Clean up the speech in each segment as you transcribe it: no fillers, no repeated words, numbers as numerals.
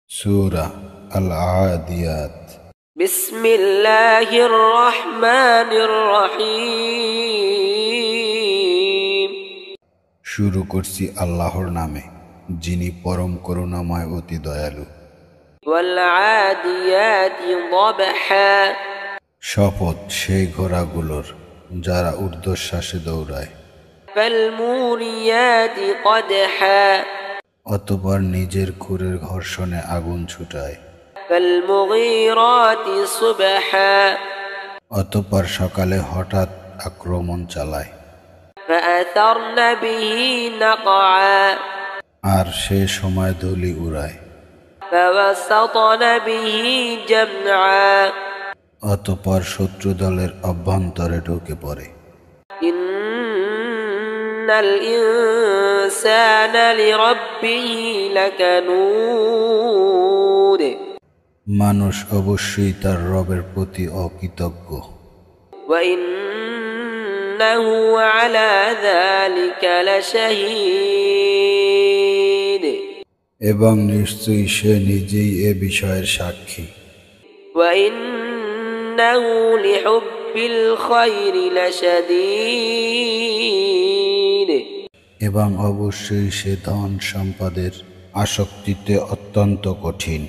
সূরা আল-আদিয়াত। বিসমিল্লাহির রহমানির রহিম। শুরু করছি আল্লাহর নামে, যিনি পরম করুণাময় অতি দয়ালু। ওয়াল আদিয়াতি দবহা। শপথ সেই ঘোড়াগুলোর যারা ঊর্ধ্বশ্বাসে দৌড়ায়। ফাল মুরিয়াতি কদহা। অতঃপর নিজের খুরের ঘর্ষণে আগুন ছুটায়। ফাল মুগীরাতি সুবহা। অতঃপর সকালে হঠাৎ আক্রমণ চালায়। ফাআথারনা বিহি নাকআ। আর সে সময় ধূলি উড়ায়। ফাওয়াসাতনা বিহি জামআ। অতঃপর শত্রু দলের অভ্যন্তরে ঢুকে পড়ে। ইন্নাল ইনসানা লিরাব্বিহি লাকানুদ। মানুষ অবশ্যই তার রবের প্রতি অকৃতজ্ঞ। ওয়া ইন্নাহু আলা যালিকা লাশাহীদ। এবং নিশ্চয়ই সে নিজেই এ বিষয়ের সাক্ষী। ওয়া ইন্নাহু লিহুব্বিল খায়রি লাশাদীদ। এবং অবশ্যই সে ধন সম্পদের আসক্তিতে অত্যন্ত কঠিন।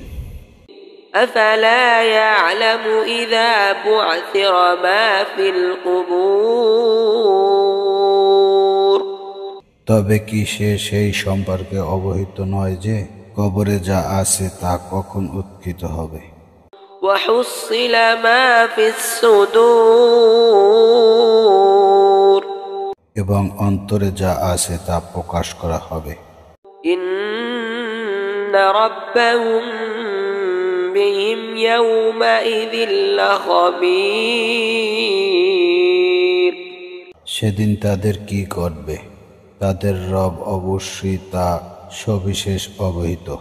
আফালা ইয়ালামু ইযা বু'থিরা মা ফিল কুবুর। তবে কি সে সেই সম্পর্কে অবহিত নয় যে কবরে যা আছে তা কখন উত্থিত হবে। ওয়া হুসিলা মা ফিস সুদূর। এবং অন্তরে যা আছে তা প্রকাশ করা হবে। ইন্না রাব্বাহুম বিহিম ইয়াওমাইযিল লাখাবীর। সেদিন তাদের কি করবে, তাদের রব অবশ্যই তা সবিশেষ অবহিত।